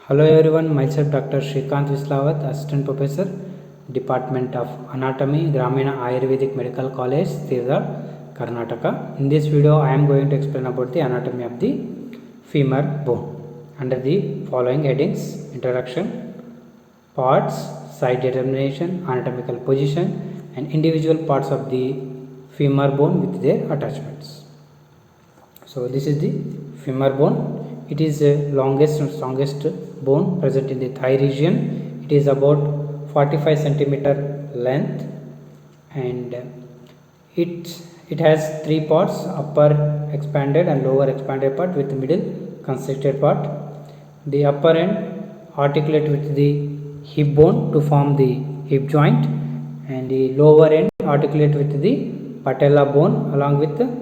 Hello everyone, myself Dr. Shrikant Vislawat, Assistant Professor, Department of Anatomy, Gramina Ayurvedic Medical College, Tirthal, Karnataka. In this video, I am going to explain about the anatomy of the femur bone under the following headings: introduction, parts, site determination, anatomical position, and individual parts of the femur bone with their attachments. So this is the femur bone. It is the longest and strongest bone present in the thigh region. It is about 45 centimeter length, and it has three parts: upper expanded and lower expanded part with the middle constricted part. The upper end articulate with the hip bone to form the hip joint, and the lower end articulate with the patella bone along with the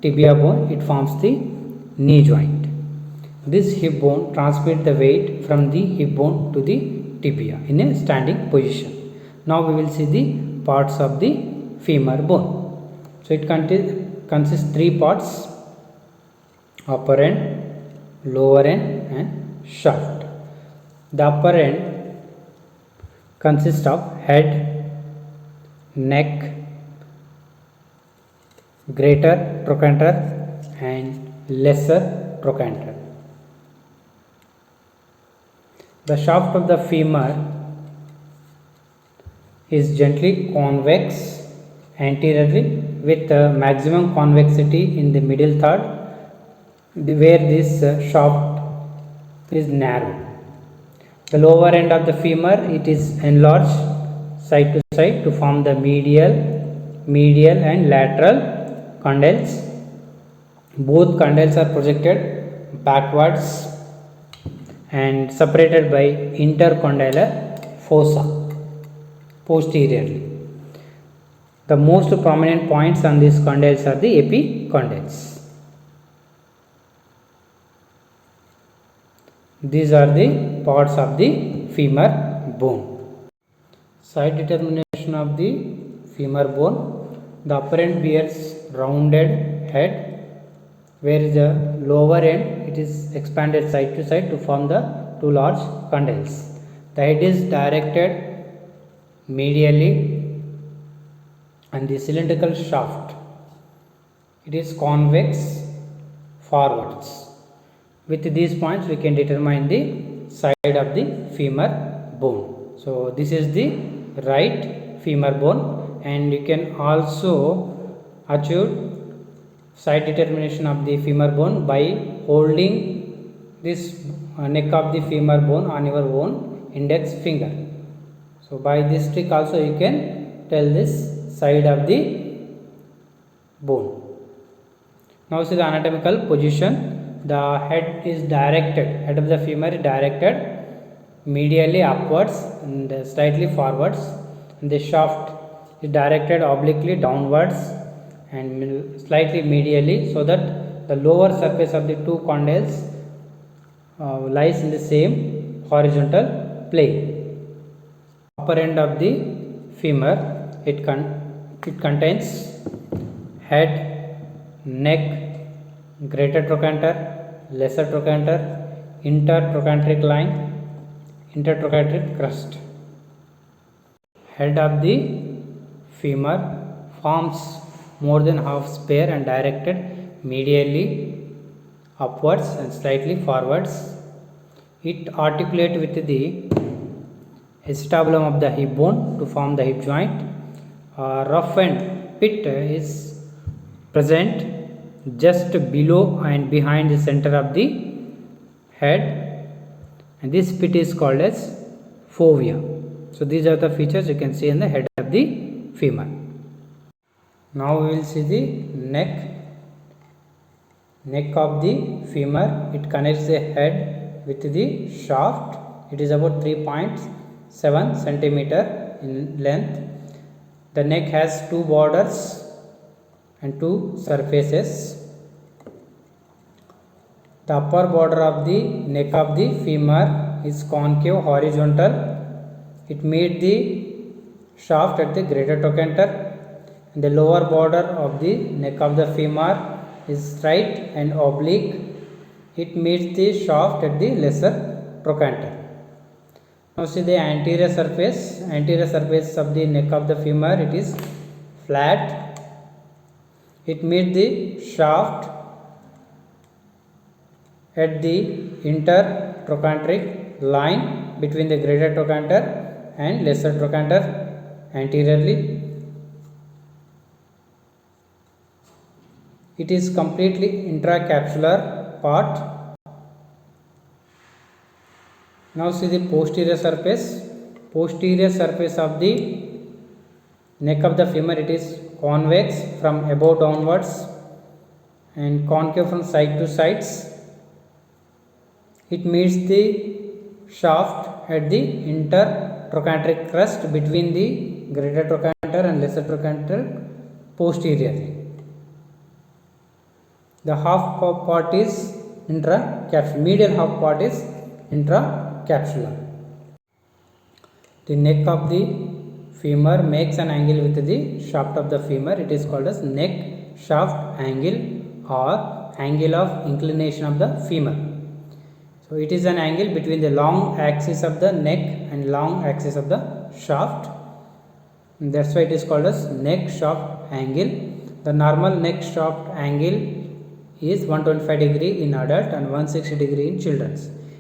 tibia bone. It forms the knee joint. This hip bone transmits the weight from the hip bone to the tibia in a standing position. Now we will see the parts of the femur bone. So it consists three parts: upper end, lower end, and shaft. The upper end consists of head, neck, greater trochanter, and lesser trochanter. The shaft of the femur is gently convex anteriorly with maximum convexity in the middle third, where this shaft is narrow. The lower end of the femur, it is enlarged side to side to form the medial and lateral condyles. Both condyles are projected backwards and separated by intercondylar fossa posteriorly. The most prominent points on these condyles are the epicondyles. These are the parts of the femur bone. Side determination of the femur bone. The upper end bears rounded head, whereas the lower end it is expanded side to side to form the two large condyles. The head is directed medially, and the cylindrical shaft, it is convex forwards. With these points we can determine the side of the femur bone. So this is the right femur bone, and you can also achieve side determination of the femur bone by holding this neck of the femur bone on your own index finger. So by this trick also you can tell this side of the bone. Now see the anatomical position. The head is directed, head of the femur is directed medially upwards and slightly forwards, and the shaft is directed obliquely downwards and slightly medially, so that the lower surface of the two condyles lies in the same horizontal plane. Upper end of the femur, it contains head, neck, greater trochanter, lesser trochanter, intertrochanteric line, intertrochanteric crust. Head of the femur forms more than half sphere and directed medially upwards and slightly forwards. It articulates with the acetabulum of the hip bone to form the hip joint. A rough end pit is present just below and behind the center of the head, and this pit is called as fovea. So these are the features you can see in the head of the femur. Now we will see the neck of the femur. It connects the head with the shaft. It is about 3.7 centimeter in length. The neck has two borders and two surfaces. The upper border of the neck of the femur is concave horizontal. It meets the shaft at the greater trochanter. The lower border of the neck of the femur is straight and oblique. It meets the shaft at the lesser trochanter. Now see the anterior surface of the neck of the femur, it is flat. It meets the shaft at the intertrochanteric line between the greater trochanter and lesser trochanter anteriorly. It is completely intracapsular part. Now see the posterior surface of the neck of the femur, it is convex from above downwards and concave from side to sides. It meets the shaft at the intertrochanteric crest between the greater trochanter and lesser trochanter posteriorly. The half part is intracapsular, medial half part is intracapsular. The neck of the femur makes an angle with the shaft of the femur. It is called as neck shaft angle or angle of inclination of the femur. So it is an angle between the long axis of the neck and long axis of the shaft. And that's why it is called as neck shaft angle. The normal neck shaft angle is 125 degree in adult and 160 degree in children.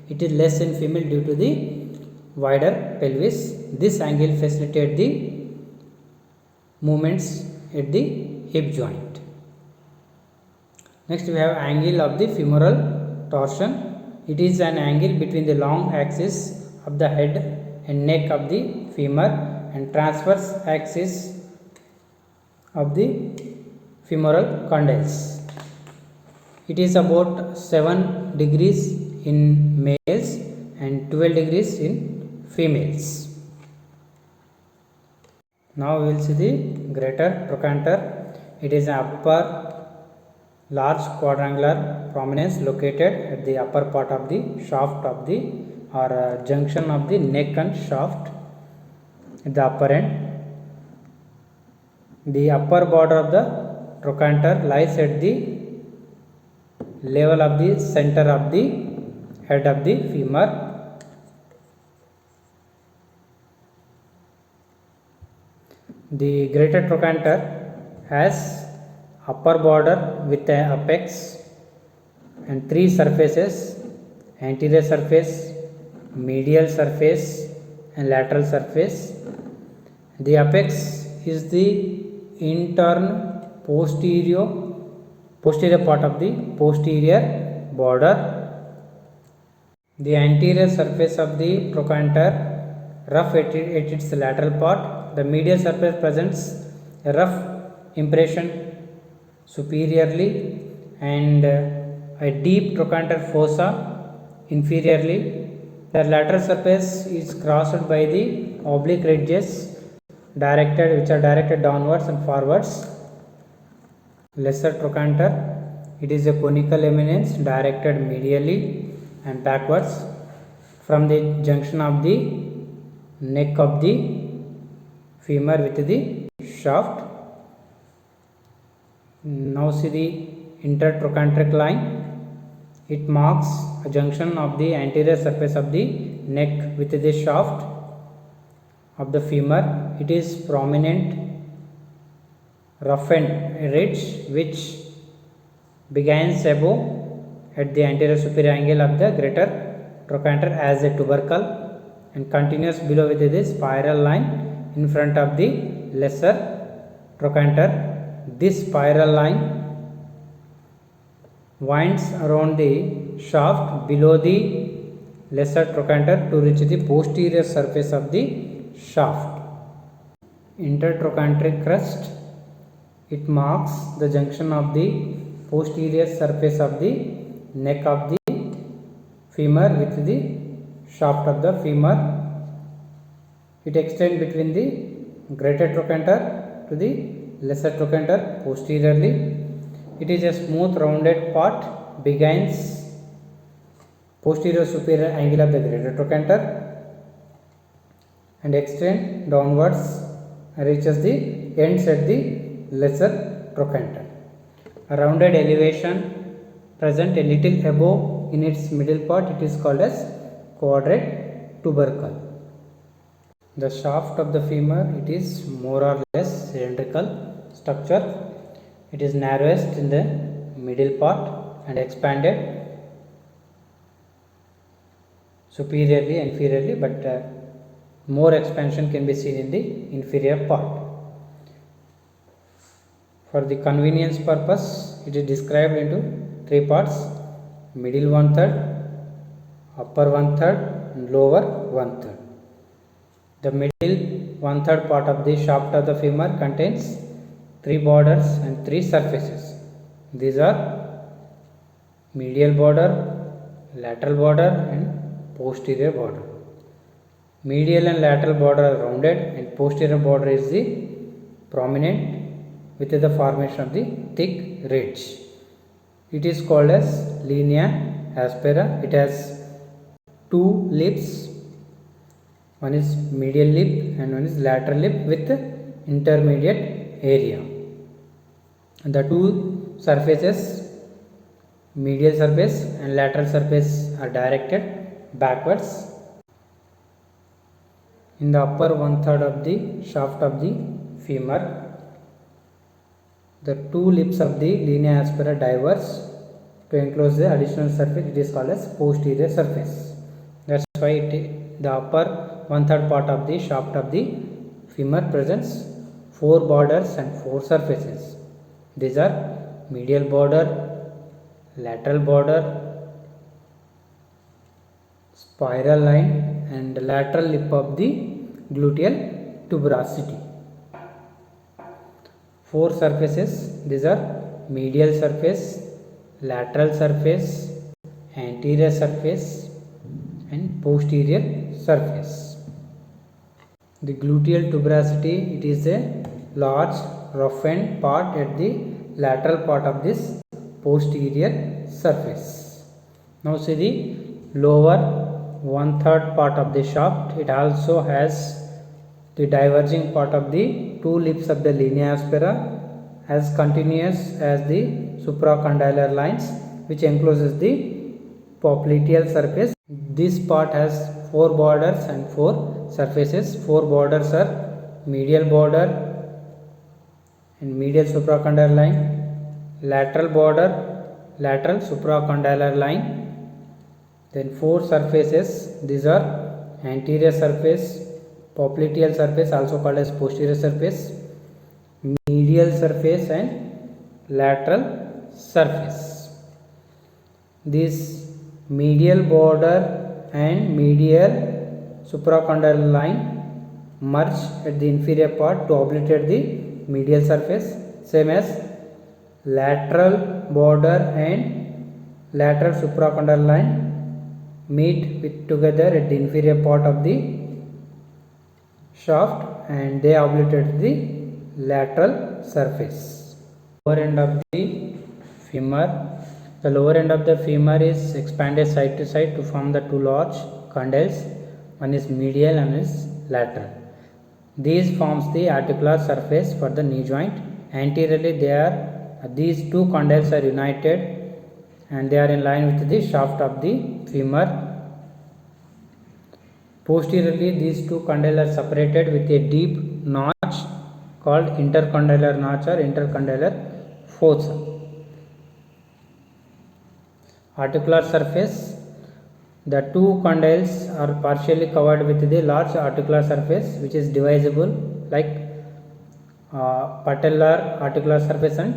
It is less in female due to the wider pelvis. This angle facilitates the movements at the hip joint. Next we have angle of the femoral torsion. It is an angle between the long axis of the head and neck of the femur and transverse axis of the femoral condyles. It is about 7 degrees in males and 12 degrees in females. Now we will see the greater trochanter. It is an upper large quadrangular prominence located at the upper part of the shaft of the junction of the neck and shaft at the upper end. The upper border of the trochanter lies at the level of the center of the head of the femur. The greater trochanter has upper border with an apex and 3 surfaces: anterior surface, medial surface and lateral surface. The apex is the posterior part of the posterior border. The anterior surface of the trochanter rough at its lateral part. The medial surface presents a rough impression superiorly and a deep trochanter fossa inferiorly. The lateral surface is crossed by the oblique ridges which are directed downwards and forwards. Lesser trochanter, it is a conical eminence directed medially and backwards from the junction of the neck of the femur with the shaft. Now see the intertrochanteric line. It marks a junction of the anterior surface of the neck with the shaft of the femur. It is prominent roughened ridge which begins above at the anterior superior angle of the greater trochanter as a tubercle and continues below with the spiral line in front of the lesser trochanter. This spiral line winds around the shaft below the lesser trochanter to reach the posterior surface of the shaft. Intertrochanteric crest, it marks the junction of the posterior surface of the neck of the femur with the shaft of the femur. It extends between the greater trochanter to the lesser trochanter posteriorly. It is a smooth rounded part, begins posterior superior angle of the greater trochanter and extends downwards and reaches the ends at the lesser trochanter. A rounded elevation present a little above in its middle part, it is called as quadrate tubercle. The shaft of the femur, it is more or less cylindrical structure. It is narrowest in the middle part and expanded superiorly and inferiorly, but more expansion can be seen in the inferior part. For the convenience purpose, it is described into three parts: middle 1/3, upper 1/3 and lower 1/3. The middle 1/3 part of the shaft of the femur contains three borders and three surfaces. These are medial border, lateral border and posterior border. Medial and lateral border are rounded and posterior border is the prominent with the formation of the thick ridge. It is called as linea aspera. It has two lips. One is medial lip and one is lateral lip with intermediate area. The two surfaces, medial surface and lateral surface, are directed backwards. In the upper 1/3 of the shaft of the femur, the two lips of the linea aspera diverge to enclose the additional surface. It is called as posterior surface. That's why the upper 1/3 part of the shaft of the femur presents four borders and four surfaces. These are medial border, lateral border, spiral line and lateral lip of the gluteal tuberosity. Four surfaces, these are medial surface, lateral surface, anterior surface and posterior surface. The gluteal tuberosity, it is a large roughened part at the lateral part of this posterior surface. Now see the lower 1/3 part of the shaft. It also has the diverging part of the two lips of the linea aspera as continuous as the supracondylar lines, which encloses the popliteal surface. This part has four borders and four surfaces. Four borders are medial border and medial supracondylar line, lateral border, lateral supracondylar line. Then four surfaces, these are anterior surface, popliteal surface also called as posterior surface, medial surface and lateral surface. This medial border and medial supracondylar line merge at the inferior part to obliterate the medial surface, same as lateral border and lateral supracondylar line meet together at the inferior part of the shaft and they obliterate the lateral surface. Lower end of the femur. The lower end of the femur is expanded side to side to form the two large condyles. One is medial and one is lateral. These forms the articular surface for the knee joint. Anteriorly these two condyles are united and they are in line with the shaft of the femur. Posteriorly, these two condyles are separated with a deep notch called intercondylar notch or intercondylar fossa. Articular surface. The two condyles are partially covered with the large articular surface which is divisible like patellar articular surface and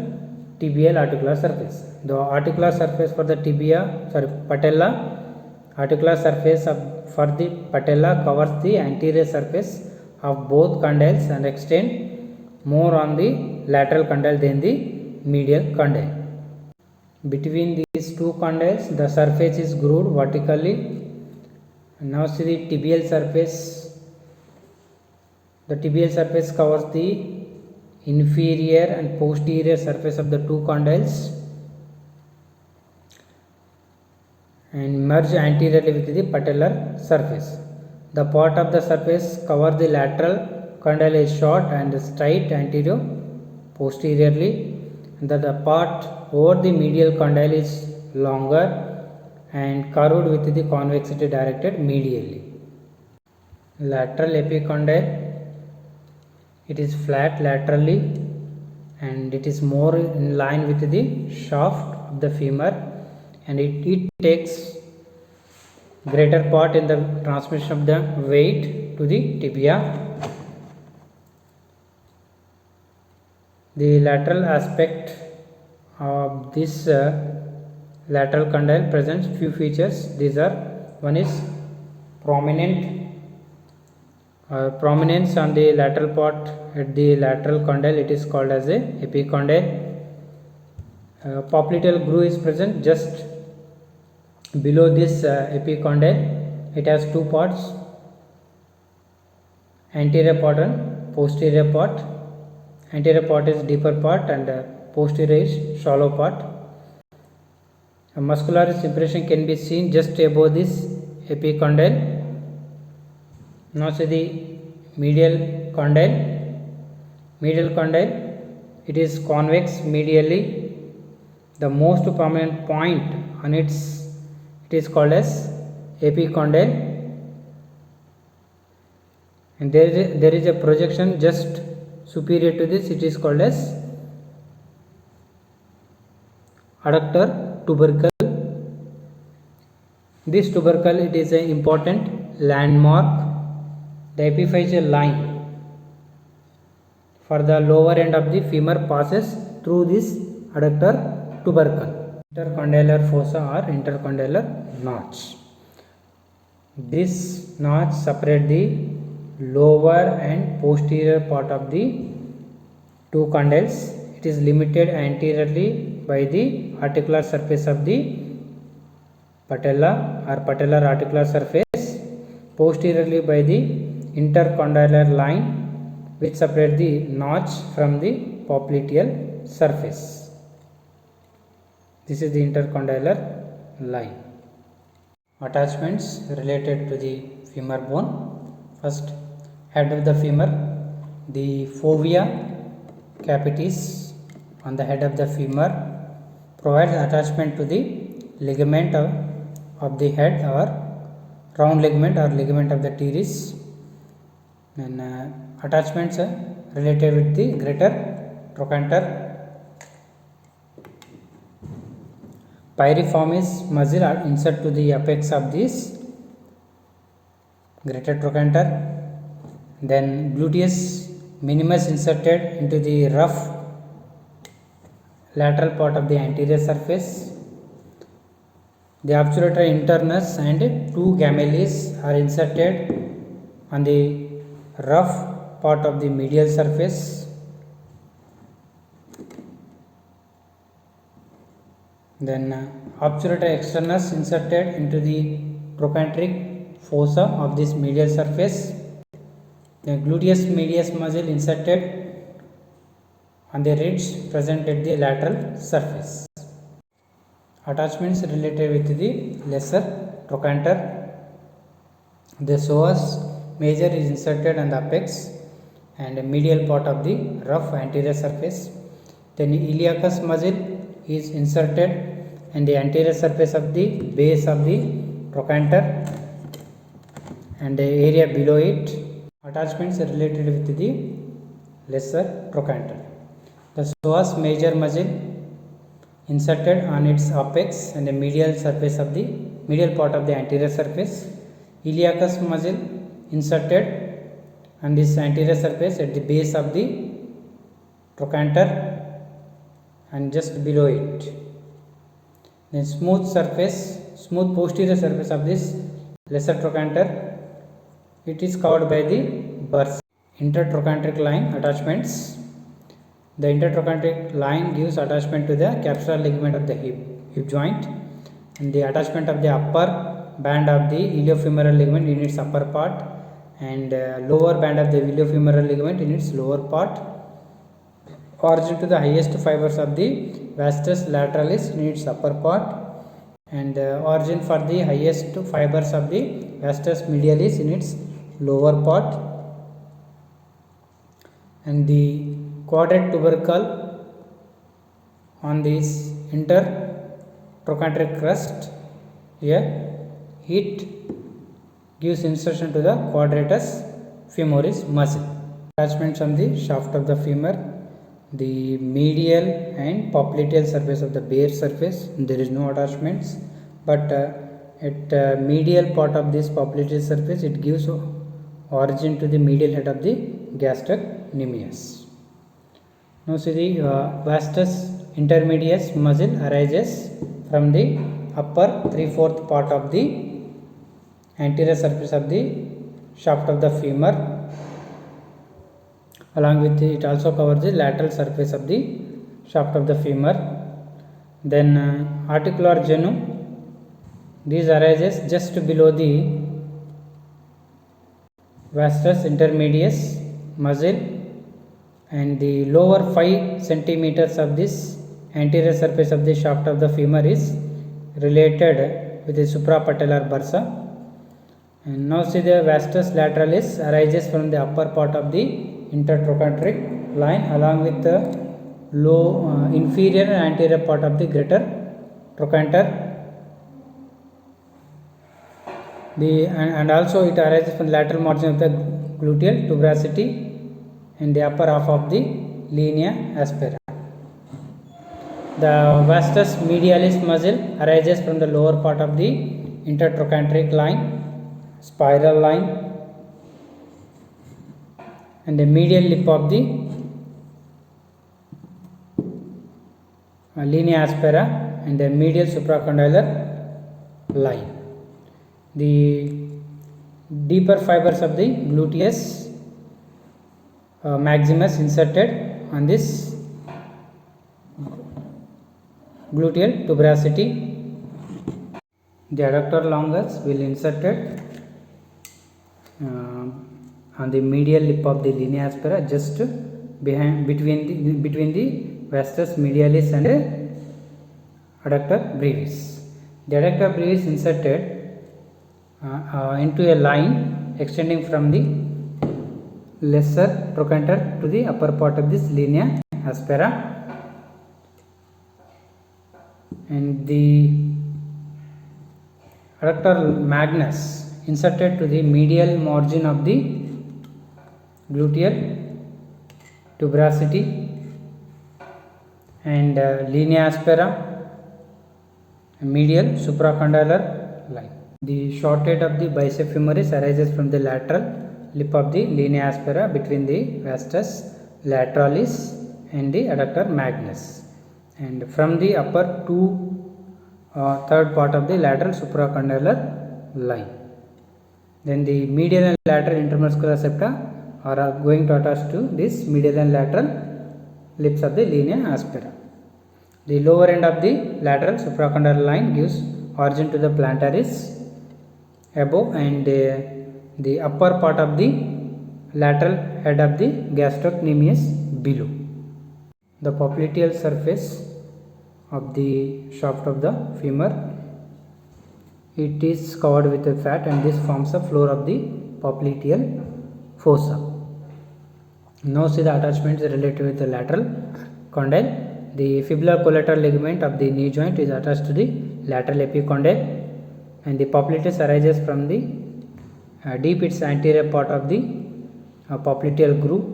tibial articular surface. The articular surface for the patella articular surface for the patella covers the anterior surface of both condyles and extend more on the lateral condyle than the medial condyle. Between these two condyles, the surface is grooved vertically. And now see the tibial surface. The tibial surface covers the inferior and posterior surface of the two condyles and merge anteriorly with the patellar surface. The part of the surface cover the lateral condyle is short and straight anterior posteriorly, and the part over the medial condyle is longer and curved with the convexity directed medially. Lateral epicondyle, it is flat laterally and it is more in line with the shaft of the femur, and it takes greater part in the transmission of the weight to the tibia. The lateral aspect of this lateral condyle presents few features. These are: one is prominence on the lateral part at the lateral condyle, it is called as a epicondyle. Popliteal groove is present just below this epicondyle. It has two parts, anterior part and posterior part. Anterior part is deeper part and posterior is shallow part. A muscularis impression can be seen just above this epicondyle. Now see the medial condyle. Medial condyle, it is convex medially. The most prominent point on it is called as epicondyle, and there is a projection just superior to this, it is called as adductor tubercle. This tubercle, it is an important landmark. The epiphyseal line for the lower end of the femur passes through this adductor tubercle. Intercondylar fossa or intercondylar notch. This notch separates the lower and posterior part of the two condyles. It is limited anteriorly by the articular surface of the patella or patellar articular surface, posteriorly by the intercondylar line which separates the notch from the popliteal surface. This is the intercondylar line. Attachments related to the femur bone. First, head of the femur. The fovea capitis on the head of the femur provides attachment to the ligament of the head or round ligament or ligament of the teres. And attachments related with the greater trochanter. Piriformis muscle are insert to the apex of this greater trochanter. Then gluteus minimus inserted into the rough lateral part of the anterior surface. The obturator internus and two gamellis are inserted on the rough part of the medial surface. Then obturator externus inserted into the trochanteric fossa of this medial surface. The gluteus medius muscle inserted on the ridge present at the lateral surface. Attachments related with the lesser trochanter. The psoas major is inserted on the apex and medial part of the rough anterior surface. Then iliacus muscle is inserted in the anterior surface of the base of the trochanter and the area below it. Attachments related with the lesser trochanter. The psoas major muscle inserted on its apex and the medial surface of the medial part of the anterior surface. Iliacus muscle inserted on this anterior surface at the base of the trochanter and just below it. Then smooth posterior surface of this lesser trochanter, it is covered by the bursa. Intertrochanteric line attachments. The intertrochanteric line gives attachment to the capsular ligament of the hip joint, and the attachment of the upper band of the iliofemoral ligament in its upper part and lower band of the iliofemoral ligament in its lower part. Origin to the highest fibers of the vastus lateralis in its upper part, and origin for the highest fibers of the vastus medialis in its lower part. And the quadrate tubercle on this intertrochanteric crust here it gives insertion to the quadratus femoris muscle. Attachments on the shaft of the femur, the medial and popliteal surface of the bare surface, there is no attachments, but at medial part of this popliteal surface it gives origin to the medial head of the gastrocnemius. Now see the vastus intermedius muscle arises from the upper 3/4 part of the anterior surface of the shaft of the femur. Along with it also covers the lateral surface of the shaft of the femur. Then articular genu, this arises just below the vastus intermedius muscle, and the lower 5 centimeters of this anterior surface of the shaft of the femur is related with the suprapatellar bursa. And now see the vastus lateralis arises from the upper part of the intertrochanteric line along with the low inferior and anterior part of the greater trochanter. And also it arises from the lateral margin of the gluteal tuberosity and the upper half of the linea aspera. The vastus medialis muscle arises from the lower part of the intertrochanteric line, spiral line, and the medial lip of the linea aspera and the medial supracondylar line. The deeper fibers of the gluteus maximus inserted on this gluteal tuberosity. The adductor longus will inserted on the medial lip of the linea aspera just between the vastus medialis and adductor brevis. The adductor brevis inserted into a line extending from the lesser trochanter to the upper part of this linea aspera, and the adductor magnus inserted to the medial margin of the gluteal tuberosity and linea aspera and medial supracondylar line. The short head of the bicep femoris arises from the lateral lip of the linea aspera between the vastus lateralis and the adductor magnus, and from the upper 2/3 part of the lateral supracondylar line. Then the medial and lateral intermuscular septa are going to attach to this medial and lateral lips of the linea aspera. The lower end of the lateral supracondylar line gives origin to the plantaris above, and the upper part of the lateral head of the gastrocnemius below. The popliteal surface of the shaft of the femur, it is covered with a fat, and this forms the floor of the popliteal fossa. Now see the attachments related with the lateral condyle. The fibular collateral ligament of the knee joint is attached to the lateral epicondyle, and the popliteus arises from the deep its anterior part of the popliteal groove,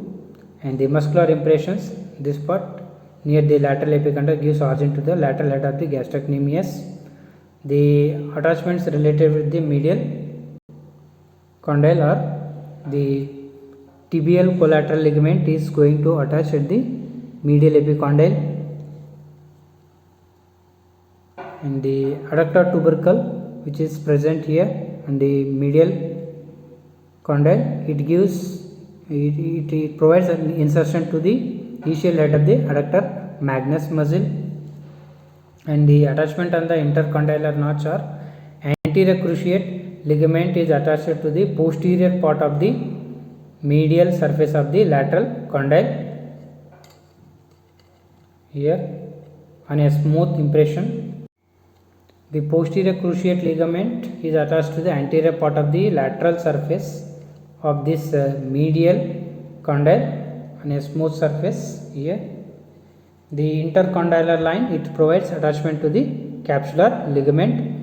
and the muscular impressions, this part near the lateral epicondyle gives origin to the lateral head of the gastrocnemius. The attachments related with the medial condyle are the tibial collateral ligament is going to attach at the medial epicondyle, and the adductor tubercle which is present here and the medial condyle, it provides an insertion to the ischial head of the adductor magnus muscle, and the attachment on the intercondylar notch are anterior cruciate ligament is attached to the posterior part of the medial surface of the lateral condyle here on a smooth impression. The posterior cruciate ligament is attached to the anterior part of the lateral surface of this medial condyle on a smooth surface here. The intercondylar line, it provides attachment to the capsular ligament